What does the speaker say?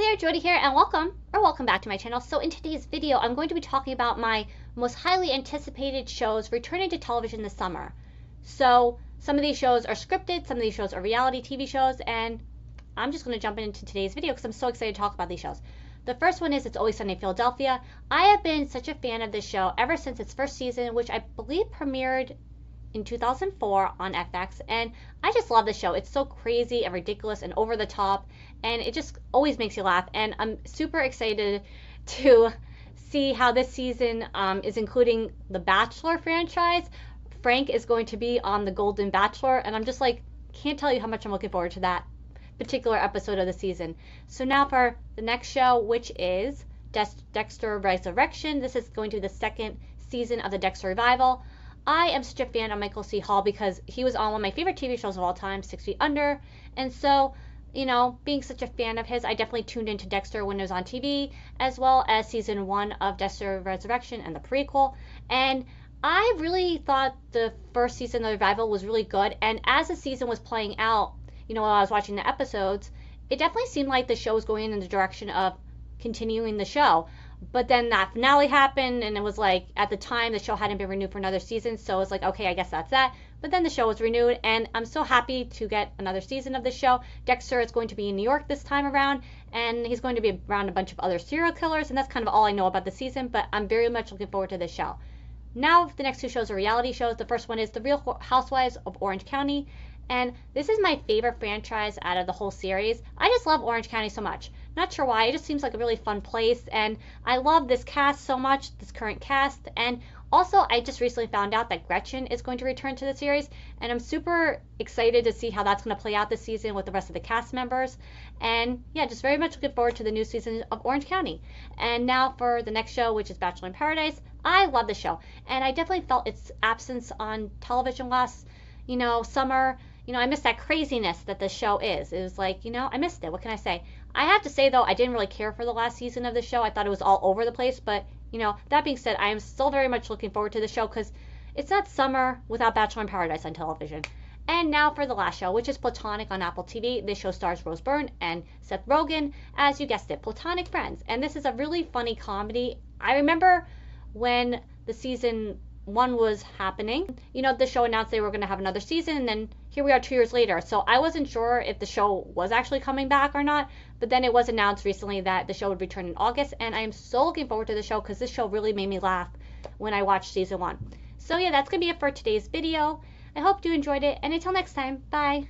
there, Jody here, and welcome back to my channel. So in today's video, I'm going to be talking about my most highly anticipated shows returning to television this summer. So some of these shows are scripted, some of these shows are reality TV shows, and I'm just going to jump into today's video because I'm so excited to talk about these shows. The first one is It's Always Sunny in Philadelphia. I have been such a fan of this show ever since its first season, which I believe premiered in 2004 on FX, and I just love the show. It's so crazy and ridiculous and over the top, and it just always makes you laugh, and I'm super excited to see how this season is including the Bachelor franchise. Frank is going to be on the Golden Bachelor, and I'm just like, can't tell you how much I'm looking forward to that particular episode of the season. So now for the next show, which is Dexter Resurrection. This is going to be the second season of the Dexter revival. I am such a fan of Michael C. Hall because he was on one of my favorite TV shows of all time, 6 Feet Under. And so, you know, being such a fan of his, I definitely tuned into Dexter when it was on TV, as well as season 1 of Dexter Resurrection and the prequel. And I really thought the first season of the revival was really good. And as the season was playing out, you know, while I was watching the episodes, it definitely seemed like the show was going in the direction of continuing the show. But then that finale happened, and it was like, at the time, the show hadn't been renewed for another season, so it was like, okay, I guess that's that. But then the show was renewed, and I'm so happy to get another season of the show. Dexter is going to be in New York this time around, and he's going to be around a bunch of other serial killers, and that's kind of all I know about the season, but I'm very much looking forward to this show. Now, the next two shows are reality shows. The first one is The Real Housewives of Orange County, and this is my favorite franchise out of the whole series. I just love Orange County so much. Not sure why, it just seems like a really fun place, and I love this cast so much, this current cast. And also, I just recently found out that Gretchen is going to return to the series, and I'm super excited to see how that's going to play out this season with the rest of the cast members. And yeah, just very much looking forward to the new season of Orange County. And now for the next show, which is Bachelor in Paradise. I love the show, and I definitely felt its absence on television last, summer. I missed that craziness that the show is. It was like, I missed it. What can I say? I have to say, though, I didn't really care for the last season of the show. I thought it was all over the place. But, that being said, I am still very much looking forward to the show because it's not summer without Bachelor in Paradise on television. And now for the last show, which is Platonic on Apple TV. This show stars Rose Byrne and Seth Rogen as, you guessed it, platonic friends. And this is a really funny comedy. I remember when the season 1 was happening, the show announced they were going to have another season, and then here we are 2 years later. So I wasn't sure if the show was actually coming back or not, but then it was announced recently that the show would return in August, and I am so looking forward to the show because this show really made me laugh when I watched season 1. So yeah, that's going to be it for today's video. I hope you enjoyed it, and until next time, bye!